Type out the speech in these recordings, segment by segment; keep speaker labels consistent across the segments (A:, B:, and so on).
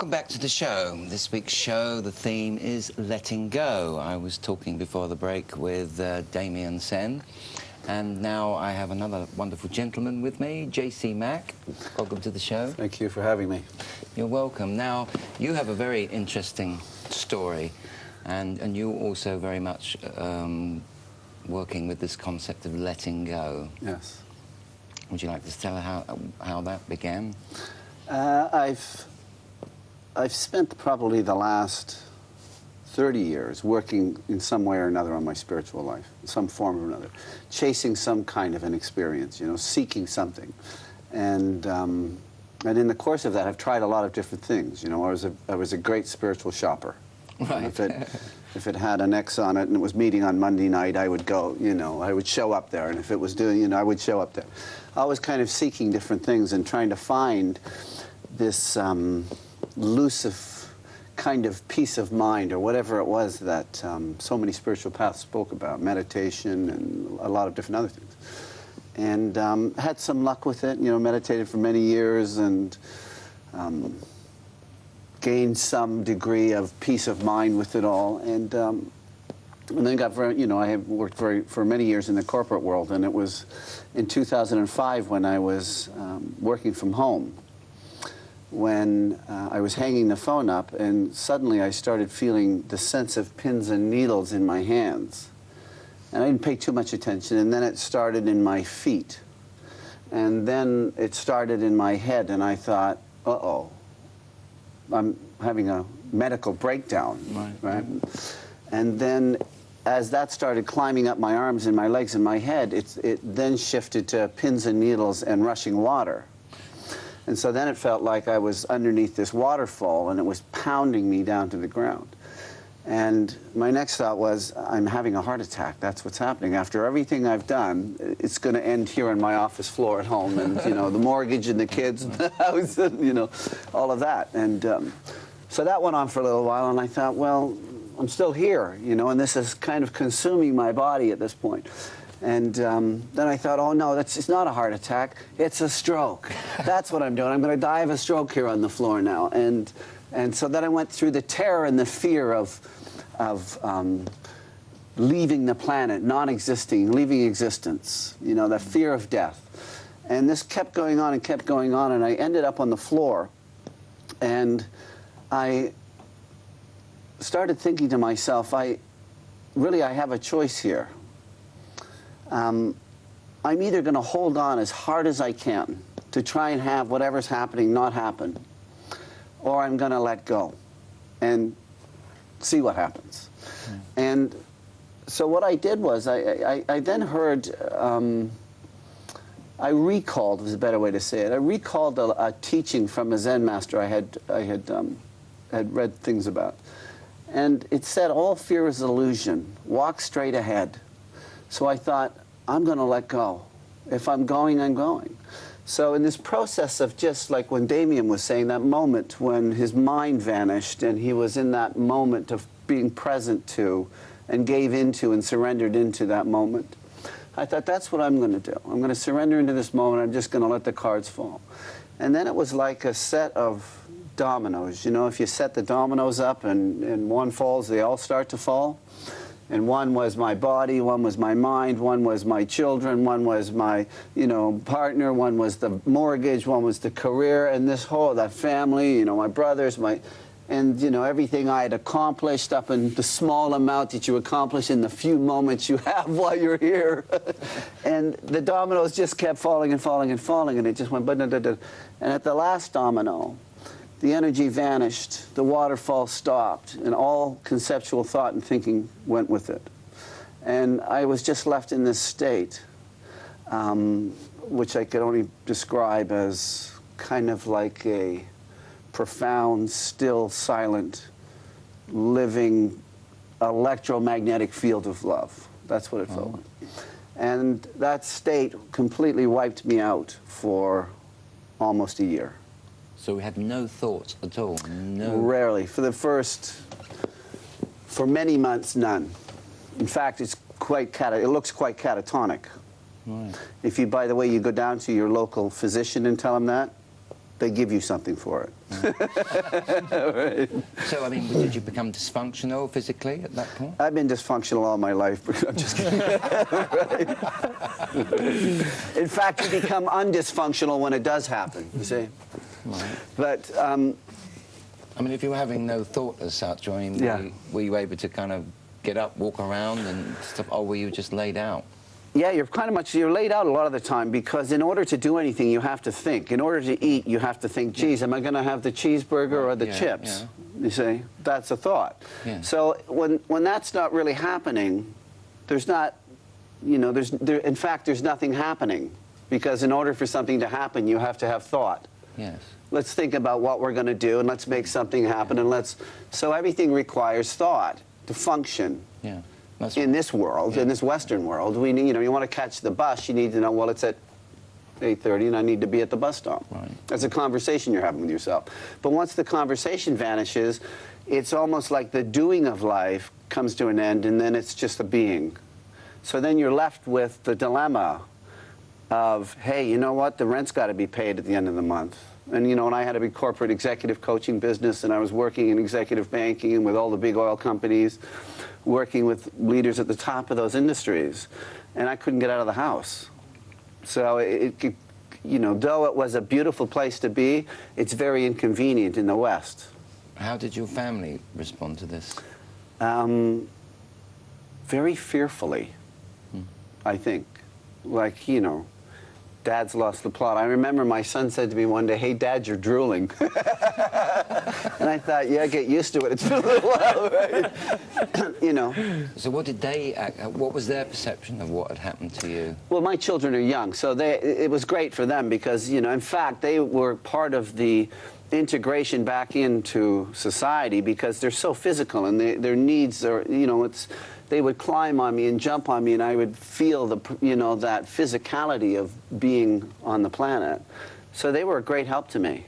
A: Welcome back to the show. This week's show, the theme is letting go. I was talking before the break with Damien Sen, and now I have another wonderful gentleman with me, JC Mack. Welcome to the show.
B: Thank you for having me.
A: You're welcome. Now, you have a very interesting story, and you also very much working with this concept of letting go.
B: Yes.
A: Would you like to tell how that began?
B: I've spent probably the last 30 years working in some way or another on my spiritual life, some form or another, chasing some kind of an experience, you know, seeking something. And in the course of that, I've tried a lot of different things. You know, I was a great spiritual shopper.
A: Right.
B: If it had an X on it and it was meeting on Monday night, I would go, you know, I would show up there. And if it was doing, you know, I would show up there. I was kind of seeking different things and trying to find this elusive kind of peace of mind, or whatever it was that so many spiritual paths spoke about, meditation and a lot of different other things. And had some luck with it, you know, meditated for many years and gained some degree of peace of mind with it all. And then got very, you know, I have worked for many years in the corporate world, and it was in 2005 when I was working from home, when I was hanging the phone up, and suddenly I started feeling the sense of pins and needles in my hands. And I didn't pay too much attention, and then it started in my feet. And then it started in my head, and I thought, uh-oh, I'm having a medical breakdown, right? And then as that started climbing up my arms and my legs and my head, it then shifted to pins and needles and rushing water. And so then it felt like I was underneath this waterfall and it was pounding me down to the ground. And my next thought was, I'm having a heart attack. That's what's happening. After everything I've done, it's going to end here on my office floor at home, and, you know, the mortgage and the kids and the house and, you know, all of that. And so that went on for a little while, and I thought, well, I'm still here, you know, and this is kind of consuming my body at this point. And then I thought, oh no, it's not a heart attack, it's a stroke. That's what I'm doing. I'm going to die of a stroke here on the floor now. And so then I went through the terror and the fear of leaving the planet, non-existing, leaving existence, you know, the fear of death. And this kept going on and kept going on, and I ended up on the floor, and I started thinking to myself, I have a choice here. I'm either going to hold on as hard as I can to try and have whatever's happening not happen, or I'm going to let go and see what happens. And so what I did was I then heard, I recalled, was a better way to say it, I recalled a teaching from a Zen master I had read things about. And it said, all fear is illusion, walk straight ahead. So I thought, I'm going to let go. If I'm going, I'm going. So in this process of, just like when Damien was saying, that moment when his mind vanished and he was in that moment of being present to and gave into and surrendered into that moment, I thought, that's what I'm going to do. I'm going to surrender into this moment. I'm just going to let the cards fall. And then it was like a set of dominoes. You know, if you set the dominoes up and one falls, they all start to fall. And one was my body, one was my mind, one was my children, one was my, you know, partner, one was the mortgage, one was the career, and this whole, that family, you know, my brothers, and, you know, everything I had accomplished up in the small amount that you accomplish in the few moments you have while you're here. And the dominoes just kept falling and falling and falling, and it just went, and at the last domino, the energy vanished, the waterfall stopped, and all conceptual thought and thinking went with it. And I was just left in this state, which I could only describe as kind of like a profound, still, silent, living, electromagnetic field of love. That's what it felt like. And that state completely wiped me out for almost a year.
A: So we had no thoughts at all? No.
B: Rarely. For many months, none. In fact, it looks quite catatonic.
A: Right.
B: If you, by the way, you go down to your local physician and tell him that, they give you something for it. Right.
A: So, I mean, did you become dysfunctional physically at that point?
B: I've been dysfunctional all my life. I'm just kidding. In fact, you become undysfunctional when it does happen, you see.
A: Right.
B: But,
A: I mean, if you were having no thought as such, I mean,
B: yeah.
A: were you able to kind of get up, walk around and stuff, or were you just laid out?
B: Yeah, you're laid out a lot of the time, because in order to do anything, you have to think. In order to eat, you have to think, geez, am I going to have the cheeseburger or the chips?
A: Yeah.
B: You see, that's a thought.
A: Yeah.
B: So when that's not really happening, there's not, you know, in fact, there's nothing happening, because in order for something to happen, you have to have thought.
A: Yes.
B: Let's think about what we're going to do, and let's make something happen, and so everything requires thought to function.
A: Yeah.
B: In this world, in this Western world, we need, you know, you want to catch the bus, you need to know, well, it's at 8:30 and I need to be at the bus stop.
A: Right.
B: That's a conversation you're having with yourself. But once the conversation vanishes, it's almost like the doing of life comes to an end, and then it's just a being. So then you're left with the dilemma of, hey, you know what, the rent's got to be paid at the end of the month. And, you know, and I had a big corporate executive coaching business, and I was working in executive banking and with all the big oil companies, working with leaders at the top of those industries, and I couldn't get out of the house. So you know, though it was a beautiful place to be, it's very inconvenient in the West.
A: How did your family respond to this?
B: Very fearfully, I think. Like, you know, Dad's lost the plot. I remember my son said to me one day, hey, Dad, you're drooling. And I thought, yeah, get used to it. It's been a little while, right? You know.
A: So what did what was their perception of what had happened to you?
B: Well, my children are young, so it was great for them, because, you know, in fact, they were part of the integration back into society, because they're so physical, and their needs are, you know, they would climb on me and jump on me, and I would feel you know, that physicality of being on the planet. So they were a great help to me,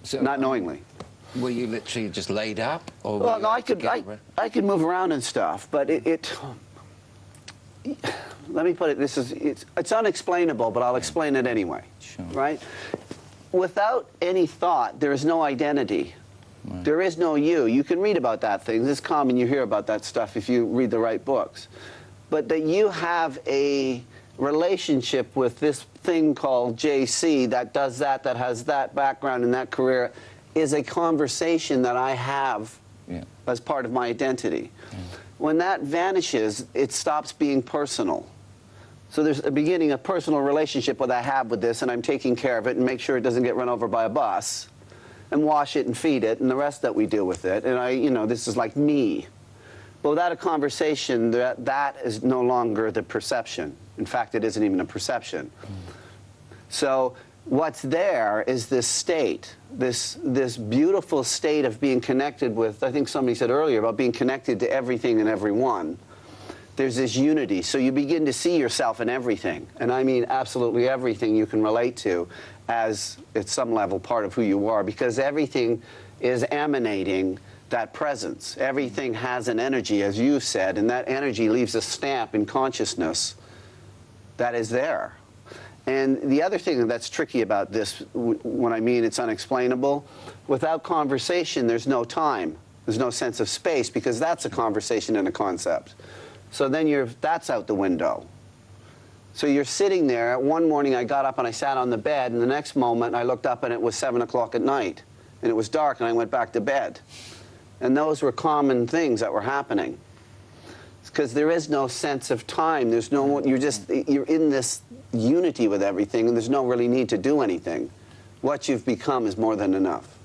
A: so,
B: not knowingly.
A: Were you literally just laid up? Or
B: well, no, I could move around and stuff, but let me put it, it's unexplainable, but I'll explain it anyway.
A: Sure.
B: Right? Without any thought, there is no identity. Right. There is no you. You can read about that thing. It's common, you hear about that stuff if you read the right books. But that you have a relationship with this thing called JC that does that has that background and that career, is a conversation that I have as part of my identity. Yeah. When that vanishes, it stops being personal. So there's a beginning, a personal relationship that I have with this, and I'm taking care of it and make sure it doesn't get run over by a bus, and wash it and feed it, and the rest that we do with it. And you know, this is like me. But without a conversation, that is no longer the perception. In fact, it isn't even a perception. So what's there is this state, this beautiful state of being connected with, I think somebody said earlier about being connected to everything and everyone. There's this unity. So you begin to see yourself in everything. And I mean absolutely everything you can relate to as, at some level, part of who you are, because everything is emanating that presence. Everything has an energy, as you said, and that energy leaves a stamp in consciousness that is there. And the other thing that's tricky about this, when I mean it's unexplainable, without conversation, there's no time. There's no sense of space, because that's a conversation and a concept. So then that's out the window. So you're sitting there. One morning I got up and I sat on the bed, and the next moment I looked up and it was 7 o'clock at night. And it was dark, and I went back to bed. And those were common things that were happening. Because there is no sense of time. There's no, you're in this unity with everything, and there's no really need to do anything. What you've become is more than enough.